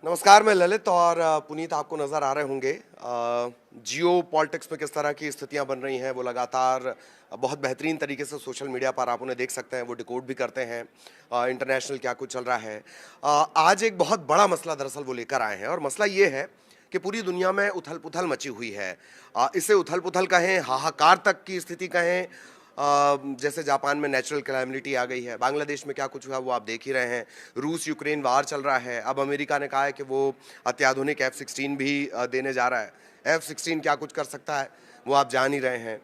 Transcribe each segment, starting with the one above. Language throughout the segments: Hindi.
नमस्कार, मैं ललित और पुनीत आपको नज़र आ रहे होंगे। जियो पॉलिटिक्स में किस तरह की स्थितियां बन रही हैं वो लगातार बहुत बेहतरीन तरीके से सोशल मीडिया पर आप उन्हें देख सकते हैं, वो डिकोड भी करते हैं इंटरनेशनल क्या कुछ चल रहा है। आज एक बहुत बड़ा मसला दरअसल वो लेकर आए हैं और मसला ये है कि पूरी दुनिया में उथल पुथल मची हुई है। इसे उथल पुथल कहें, हाहाकार तक की स्थिति कहें। जैसे जापान में नेचुरल कैलामिटी आ गई है, बांग्लादेश में क्या कुछ हुआ वो आप देख ही रहे हैं। रूस यूक्रेन वार चल रहा है, अब अमेरिका ने कहा है कि वो अत्याधुनिक F-16 भी देने जा रहा है। F-16 क्या कुछ कर सकता है वो आप जान ही रहे हैं।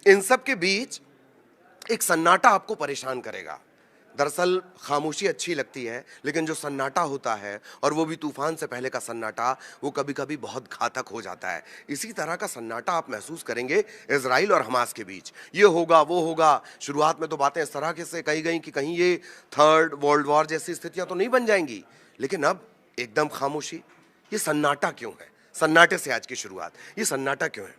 इन सब के बीच एक सन्नाटा आपको परेशान करेगा। दरअसल खामोशी अच्छी लगती है, लेकिन जो सन्नाटा होता है, और वो भी तूफान से पहले का सन्नाटा, वो कभी कभी बहुत घातक हो जाता है। इसी तरह का सन्नाटा आप महसूस करेंगे इजराइल और हमास के बीच। ये होगा वो होगा। शुरुआत में तो बातें इस तरह के से कही गई कि कहीं ये थर्ड वर्ल्ड वॉर जैसी स्थितियां तो नहीं बन जाएंगी, लेकिन अब एकदम खामोशी। ये सन्नाटा क्यों है? सन्नाटे से आज की शुरुआत। ये सन्नाटा क्यों है?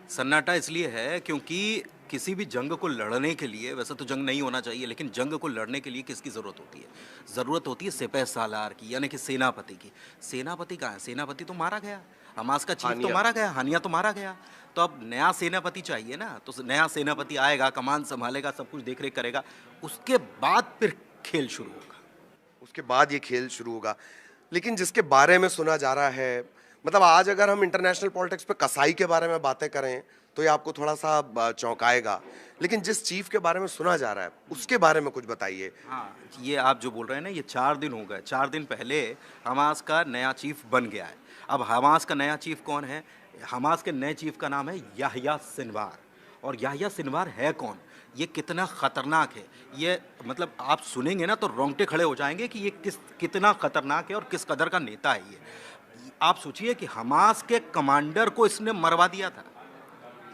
सन्नाटा इसलिए है क्योंकि किसी भी जंग को लड़ने के लिए, वैसे तो जंग नहीं होना चाहिए, लेकिन जंग को लड़ने के लिए किसकी ज़रूरत होती है? ज़रूरत होती है सिपह सालार की, यानी कि सेनापति की। सेनापति कहाँ है? सेनापति तो मारा गया, हमास का चीफ तो हानिया। मारा गया, हानिया तो मारा गया। तो अब नया सेनापति चाहिए ना, तो नया सेनापति आएगा, कमान संभालेगा, सब कुछ देख रेख करेगा, उसके बाद फिर खेल शुरू होगा। उसके बाद ये खेल शुरू होगा। लेकिन जिसके बारे में सुना जा रहा है, मतलब आज अगर हम इंटरनेशनल पॉलिटिक्स पे कसाई के बारे में बातें करें तो ये आपको थोड़ा सा चौंकाएगा, लेकिन जिस चीफ के बारे में सुना जा रहा है उसके बारे में कुछ बताइए। हाँ, ये आप जो बोल रहे हैं ना, ये 4 दिन हो गए। 4 दिन पहले हमास का नया चीफ बन गया है। अब हमास का नया चीफ कौन है? हमास के नए चीफ का नाम है याह्या सिनवार। और याह्या सिनवार है कौन? ये कितना खतरनाक है, ये मतलब आप सुनेंगे ना तो रोंगटे खड़े हो जाएंगे कि ये कितना खतरनाक है और किस कदर का नेता है ये। आप सोचिए कि हमास के कमांडर को इसने मरवा दिया था।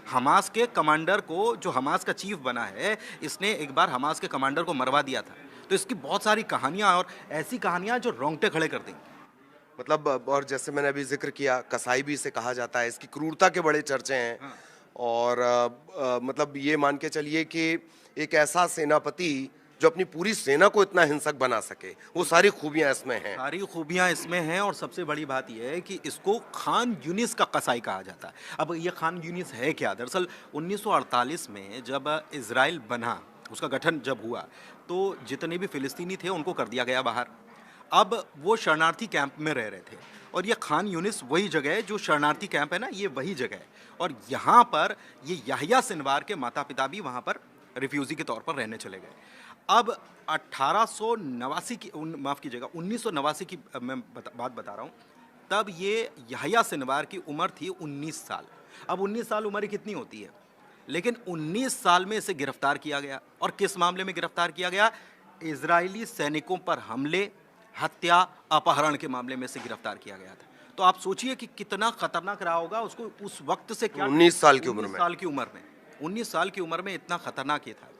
हमास के कमांडर को, जो हमास का चीफ बना है, इसने एक बार हमास के कमांडर को मरवा दिया था। तो इसकी बहुत सारी कहानियां, और ऐसी कहानियां जो रोंगटे खड़े कर देंगी। मतलब और जैसे मैंने अभी जिक्र किया, कसाई भी इसे कहा जाता है, इसकी क्रूरता के बड़े चर्चे हैं। हाँ। और मतलब ये मान के चलिए कि एक ऐसा सेनापति जो अपनी पूरी सेना को इतना हिंसक बना सके, वो सारी खूबियां इसमें हैं। सारी खूबियां इसमें हैं, और सबसे बड़ी बात यह है कि इसको खान यूनिस का कसाई कहा जाता है। अब ये खान यूनिस है क्या? दरअसल 1948 में जब इजराइल बना, उसका गठन जब हुआ, तो जितने भी फिलिस्तीनी थे उनको कर दिया गया बाहर। अब वो शरणार्थी कैंप में रह रहे थे, और ये खान यूनिस वही जगह है जो शरणार्थी कैंप है ना, ये वही जगह है। और यहाँ पर ये याह्या सिनवार के माता पिता भी वहाँ पर रिफ्यूजी के तौर पर रहने चले गए। अब 1889 की, माफ़ कीजिएगा, 1989 की मैं बात बता रहा हूँ। तब ये याह्या सिनवार की उम्र थी 19 साल। अब 19 साल उम्र ही कितनी होती है, लेकिन 19 साल में इसे गिरफ्तार किया गया। और किस मामले में गिरफ्तार किया गया? इजरायली सैनिकों पर हमले, हत्या, अपहरण के मामले में से गिरफ्तार किया गया था। तो आप सोचिए कि कितना खतरनाक रहा होगा उसको उस वक्त से। क्या 19 साल की उम्र 19 में? साल की उम्र में, 19 साल की उम्र में इतना खतरनाक ये था।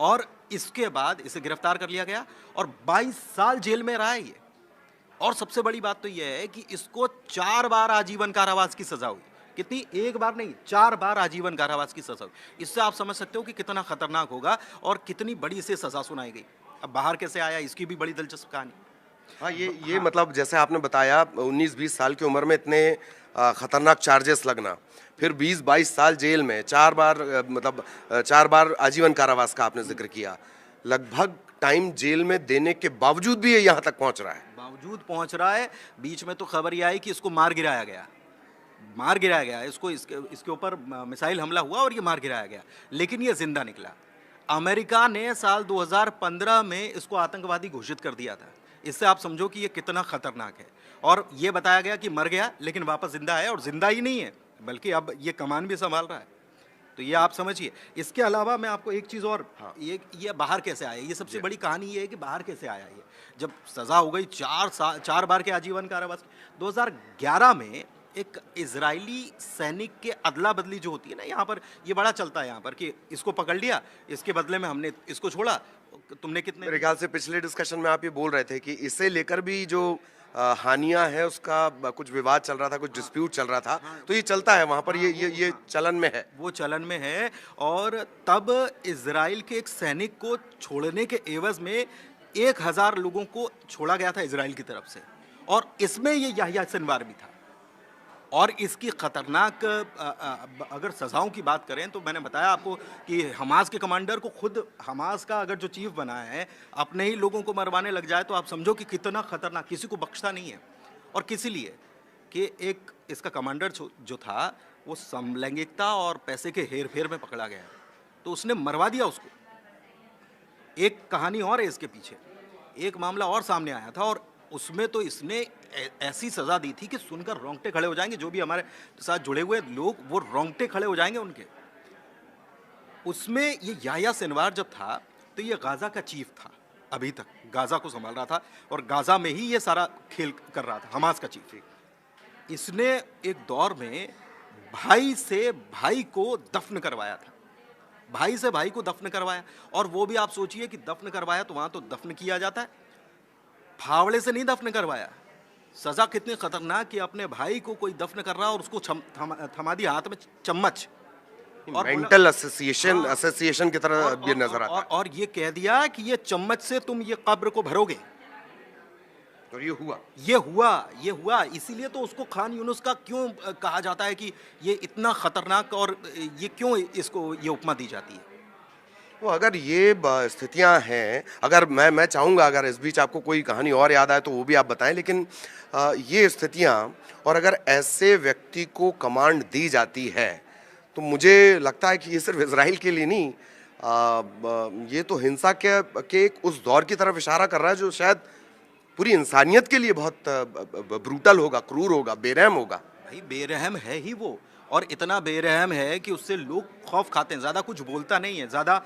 और इसके बाद इसे गिरफ्तार कर लिया गया और 22 साल जेल में रहा है ये। और सबसे बड़ी बात तो यह है कि इसको 4 बार आजीवन कारावास की सजा हुई। कितनी? एक बार नहीं, 4 बार आजीवन कारावास की सजा हुई। इससे आप समझ सकते हो कि कितना खतरनाक होगा और कितनी बड़ी इसे सजा सुनाई गई। अब बाहर कैसे आया, इसकी भी बड़ी दिलचस्प कहानी। हाँ, ये मतलब जैसे आपने बताया 19-20 साल की उम्र में इतने खतरनाक चार्जेस लगना, फिर 20-22 साल जेल में, 4 बार मतलब 4 बार आजीवन कारावास का आपने जिक्र किया। लगभग टाइम जेल में देने के बावजूद भी ये यहाँ तक पहुँच रहा है। बावजूद पहुंच रहा है। बीच में तो खबर ये आई कि इसको मार गिराया गया, मार गिराया गया इसको, इसके ऊपर मिसाइल हमला हुआ और ये मार गिराया गया, लेकिन ये जिंदा निकला। अमेरिका ने साल 2015 में इसको आतंकवादी घोषित कर दिया था। इससे आप समझो कि ये कितना खतरनाक है। और ये बताया गया कि मर गया, लेकिन वापस जिंदा है, और जिंदा ही नहीं है बल्कि अब ये कमान भी संभाल रहा है। तो ये आप समझिए। इसके अलावा मैं आपको एक चीज़ और, हाँ। ये बाहर कैसे आया, ये सबसे बड़ी कहानी ये है कि बाहर कैसे आया ये। जब सज़ा हो गई 4 बार के आजीवन कारावास, 2011 में एक इजरायली सैनिक के अदला बदली जो होती है ना, यहाँ पर ये बड़ा चलता है यहाँ पर कि इसको पकड़ लिया, इसके बदले में हमने इसको छोड़ा, तुमने कितने। मेरे ख्याल से पिछले डिस्कशन में आप ये बोल रहे थे कि इसे लेकर भी जो हानिया है उसका कुछ विवाद चल रहा था, कुछ डिस्प्यूट चल रहा था। तो ये चलता है वहाँ पर, ये चलन में है। वो चलन में है। और तब इजराइल के एक सैनिक को छोड़ने के एवज में 1000 लोगों को छोड़ा गया था इजराइल की तरफ से। और इसमें ये याह्या सिनवार भी था। और इसकी खतरनाक अगर सज़ाओं की बात करें तो मैंने बताया आपको कि हमास के कमांडर को, खुद हमास का अगर जो चीफ बना है, अपने ही लोगों को मरवाने लग जाए तो आप समझो कि कितना खतरनाक, किसी को बख्शता नहीं है। और किसी लिए कि एक इसका कमांडर जो था वो समलैंगिकता और पैसे के हेर फेर में पकड़ा गया, तो उसने मरवा दिया उसको। एक कहानी और है इसके पीछे, एक मामला और सामने आया था और उसमें तो इसने ऐसी सज़ा दी थी कि सुनकर रोंगटे खड़े हो जाएंगे, जो भी हमारे साथ जुड़े हुए लोग वो रोंगटे खड़े हो जाएंगे उनके। उसमें ये याह्या सिनवार जब था तो ये गाज़ा का चीफ था, अभी तक गाज़ा को संभाल रहा था और गाज़ा में ही ये सारा खेल कर रहा था, हमास का चीफ। इसने एक दौर में भाई से भाई को दफन करवाया था, भाई से भाई को दफन करवाया। और वो भी आप सोचिए कि दफन करवाया तो वहां तो दफन किया जाता है, फावड़े से नहीं दफन करवाया। सजा कितनी खतरनाक कि अपने भाई को कोई दफन कर रहा है और उसको थमा दिया हाथ में चम्मच और मेंटल एसोसिएशन की तरह भी नजर आता है। और ये कह दिया कि ये चम्मच से तुम ये कब्र को भरोगे। और ये हुआ। इसीलिए तो उसको खान यूनुस का क्यों कहा जाता है कि ये इतना खतरनाक, और ये क्यों इसको ये उपमा दी जाती है। तो अगर ये स्थितियां हैं, अगर मैं चाहूँगा अगर इस बीच आपको कोई कहानी और याद आए तो वो भी आप बताएं, लेकिन ये स्थितियां, और अगर ऐसे व्यक्ति को कमांड दी जाती है तो मुझे लगता है कि ये सिर्फ इजराइल के लिए नहीं, ये तो हिंसा के एक उस दौर की तरफ इशारा कर रहा है जो शायद पूरी इंसानियत के लिए बहुत ब्रूटल होगा, क्रूर होगा, बेरहम होगा। भाई बेरहम है ही वो, और इतना बेरहम है कि उससे लोग खौफ खाते हैं, ज़्यादा कुछ बोलता नहीं है। ज़्यादा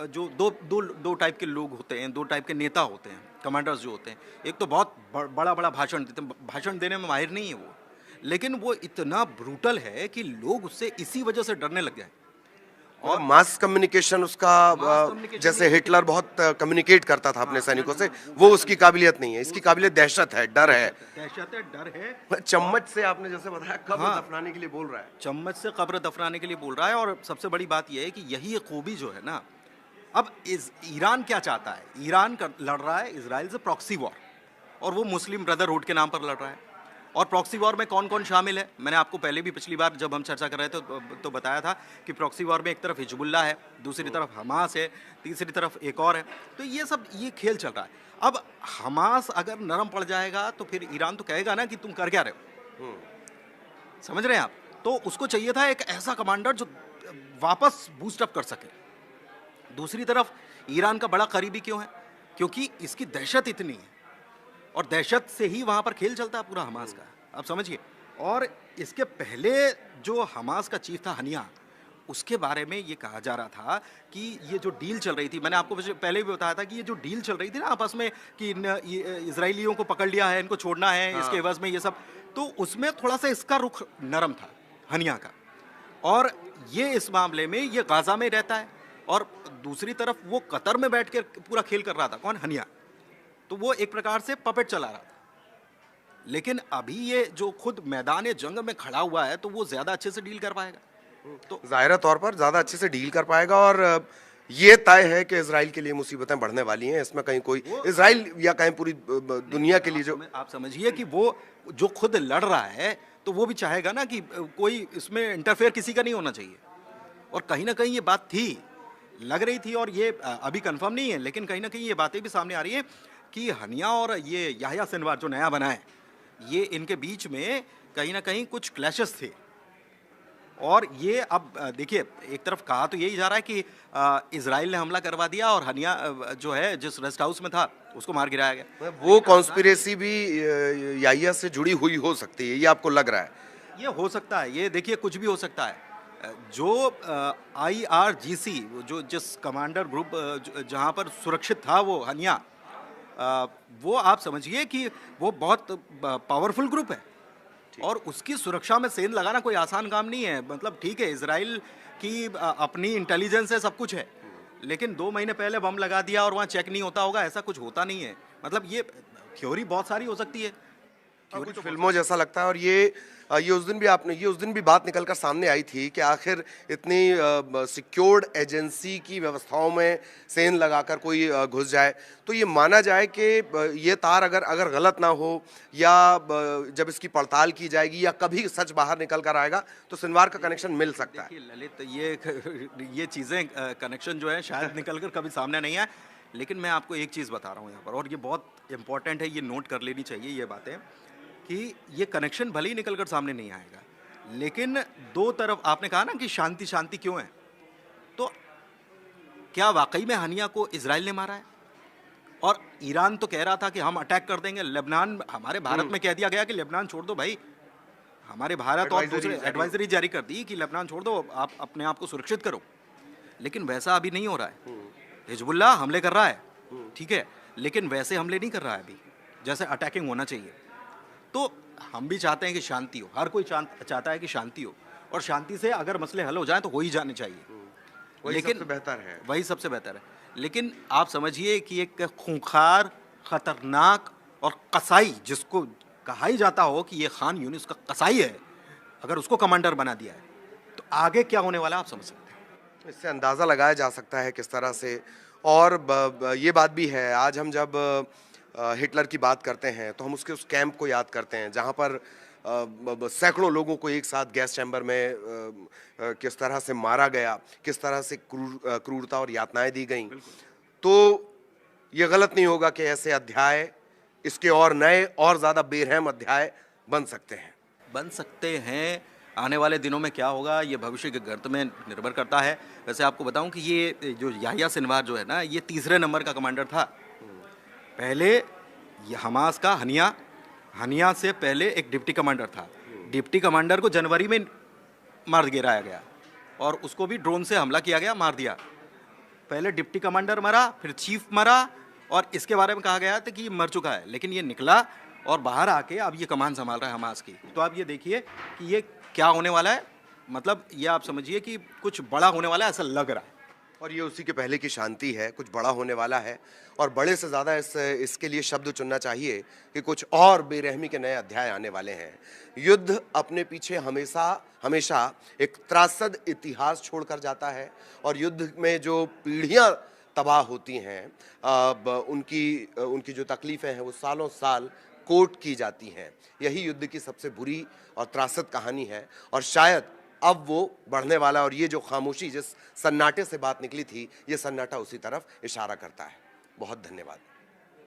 जो दो टाइप के लोग होते हैं, दो टाइप के नेता होते हैं, कमांडर्स जो होते हैं। एक तो बहुत बड़ा भाषण देते हैं, भाषण देने में माहिर नहीं है वो, लेकिन वो इतना ब्रूटल है कि लोग उससे इसी वजह से डरने लग गए। और मास कम्युनिकेशन उसका जैसे हिटलर बहुत कम्युनिकेट करता था अपने सैनिकों से, वो उसकी काबिलियत नहीं है। इसकी काबिलियत दहशत है, डर है। डर है। चम्मच से आपने जैसे बताया कब्र दफनाने के लिए बोल रहा है, चम्मच से कब्र दफनाने के लिए बोल रहा है। और सबसे बड़ी बात यह है कि यही खूबी जो है ना, अब ईरान क्या चाहता है, ईरान लड़ रहा है इजराइल से प्रॉक्सी वॉर, और वो मुस्लिम ब्रदरहुड के नाम पर लड़ रहा है। और प्रॉक्सी वॉर में कौन कौन शामिल है, मैंने आपको पहले भी पिछली बार जब हम चर्चा कर रहे थे तो बताया था कि प्रॉक्सी वॉर में एक तरफ हिजबुल्लाह है, दूसरी तरफ हमास है, तीसरी तरफ एक और है। तो ये खेल चल रहा है। अब हमास अगर नरम पड़ जाएगा तो फिर ईरान तो कहेगा ना कि तुम कर क्या रहे हो, समझ रहे हैं आप। तो उसको चाहिए था एक ऐसा कमांडर जो वापस बूस्टअप कर सके। दूसरी तरफ ईरान का बड़ा करीबी क्यों है, क्योंकि इसकी दहशत इतनी है, और दहशत से ही वहां पर खेल चलता है पूरा हमास का, आप समझिए। और इसके पहले जो हमास का चीफ था हनिया, उसके बारे में ये कहा जा रहा था कि ये जो डील चल रही थी, मैंने आपको पहले भी बताया था कि ये जो डील चल रही थी ना आपस में कि इजराइलियों को पकड़ लिया है, इनको छोड़ना है, इसके एवज में ये सब, तो उसमें थोड़ा सा इसका रुख नरम था हनिया का। और ये इस मामले में ये गाजा में रहता है, और दूसरी तरफ वो कतर में बैठ के पूरा खेल कर रहा था, कौन, हनिया। तो वो एक प्रकार से पपेट चला रहा था। लेकिन अभी ये जो खुद मैदान जंग में खड़ा हुआ है तो वो ज्यादा अच्छे से डील कर पाएगा, तो जाहिर तौर पर ज्यादा अच्छे से डील कर पाएगा। और ये तय है कि इजराइल के लिए मुसीबतें बढ़ने वाली हैं, इसमें कहीं कोई इजराइल या कहीं पूरी दुनिया के लिए जो आप समझिए कि वो जो खुद लड़ रहा है तो वो भी चाहेगा ना कि कोई इसमें इंटरफेयर किसी का नहीं होना चाहिए। और कहीं ना कहीं ये बात थी, लग रही थी, और ये अभी कंफर्म नहीं है, लेकिन कहीं ना कहीं ये बातें भी सामने आ रही है कि हनिया और ये याह्या सिनवार जो नया बना है, ये इनके बीच में कहीं ना कहीं कुछ क्लैशेस थे। और ये अब देखिए, एक तरफ कहा तो यही जा रहा है कि इजराइल ने हमला करवा दिया और हनिया जो है जिस रेस्ट हाउस में था उसको मार गिराया गया। वो कॉन्स्पिरेसी भी याह्या से जुड़ी हुई हो सकती है, ये आपको लग रहा है? ये हो सकता है, ये देखिए कुछ भी हो सकता है। जो IRGC जो जिस कमांडर ग्रुप जहाँ पर सुरक्षित था वो हनिया, वो आप समझिए कि वो बहुत पावरफुल ग्रुप है, और उसकी सुरक्षा में सेंध लगाना कोई आसान काम नहीं है। मतलब ठीक है, इजराइल की अपनी इंटेलिजेंस है, सब कुछ है, लेकिन 2 महीने पहले बम लगा दिया और वहाँ चेक नहीं होता होगा, ऐसा कुछ होता नहीं है। मतलब ये थ्योरी बहुत सारी हो सकती है। कुछ फिल्मों जैसा लगता है। और ये उस दिन भी बात निकल कर सामने आई थी कि आखिर इतनी सिक्योर्ड एजेंसी की व्यवस्थाओं में सेंध लगाकर कोई घुस जाए तो ये माना जाए कि ये तार अगर अगर गलत ना हो या जब इसकी पड़ताल की जाएगी या कभी सच बाहर निकल कर आएगा तो सिनवार का कनेक्शन मिल सकता है। देखिए ललित, ये चीज़ें कनेक्शन जो है शायद निकल कर कभी सामने नहीं आए, लेकिन मैं आपको एक चीज़ बता रहा हूँ यहाँ पर, और ये बहुत इंपॉर्टेंट है, ये नोट कर लेनी चाहिए ये बातें, कि ये कनेक्शन भले ही निकल कर सामने नहीं आएगा, लेकिन दो तरफ आपने कहा ना कि शांति शांति क्यों है, तो क्या वाकई में हनिया को इजराइल ने मारा है? और ईरान तो कह रहा था कि हम अटैक कर देंगे लेबनान, हमारे भारत में कह दिया गया कि लेबनान छोड़ दो भाई, हमारे भारत और दूसरे एडवाइजरी जारी कर दी कि लेबनान छोड़ दो, आप अपने आप को सुरक्षित करो, लेकिन वैसा अभी नहीं हो रहा है। हिजबुल्लाह हमले कर रहा है, ठीक है, लेकिन वैसे हमले नहीं कर रहा है अभी जैसे अटैकिंग होना चाहिए। तो हम भी चाहते हैं कि शांति हो, हर कोई चाहता है कि शांति हो, और शांति से अगर मसले हल हो जाए तो हो ही जाने चाहिए, वही सबसे बेहतर है। वही सबसे बेहतर है। लेकिन आप समझिए कि एक खूंखार, खतरनाक और कसाई, जिसको कहा ही जाता हो कि ये खान यूनिस का कसाई है, अगर उसको कमांडर बना दिया है तो आगे क्या होने वाला है आप समझ सकते हैं। इससे अंदाज़ा लगाया जा सकता है किस तरह से। और ये बात भी है, आज हम जब हिटलर की बात करते हैं तो हम उसके उस कैंप को याद करते हैं जहाँ पर सैकड़ों लोगों को एक साथ गैस चैम्बर में किस तरह से मारा गया, किस तरह से क्रूरता और यातनाएं दी गईं। तो ये गलत नहीं होगा कि ऐसे अध्याय, इसके और नए और ज़्यादा बेरहम अध्याय बन सकते हैं। आने वाले दिनों में क्या होगा ये भविष्य के गर्त में निर्भर करता है। वैसे आपको बताऊं कि ये जो याह्या सिनवार जो है ना, ये तीसरे नंबर का कमांडर था। पहले ये हमास का हनिया से पहले एक डिप्टी कमांडर था। डिप्टी कमांडर को जनवरी में मार गिराया गया और उसको भी ड्रोन से हमला किया गया, मार दिया। पहले डिप्टी कमांडर मरा, फिर चीफ मरा, और इसके बारे में कहा गया था कि ये मर चुका है, लेकिन ये निकला और बाहर आके अब ये कमान संभाल रहा है हमास की। तो आप ये देखिए कि ये क्या होने वाला है, मतलब ये आप समझिए कि कुछ बड़ा होने वाला है, ऐसा लग रहा है। और ये उसी के पहले की शांति है, कुछ बड़ा होने वाला है। और बड़े से ज़्यादा इसके लिए शब्द चुनना चाहिए कि कुछ और बेरहमी के नए अध्याय आने वाले हैं। युद्ध अपने पीछे हमेशा एक त्रासद इतिहास छोड़कर जाता है, और युद्ध में जो पीढ़ियाँ तबाह होती हैं, उनकी जो तकलीफ़ें हैं वो सालों साल कोट की जाती हैं। यही युद्ध की सबसे बुरी और त्रासद कहानी है, और शायद अब वो बढ़ने वाला, और ये जो खामोशी, जिस सन्नाटे से बात निकली थी, ये सन्नाटा उसी तरफ इशारा करता है। बहुत धन्यवाद।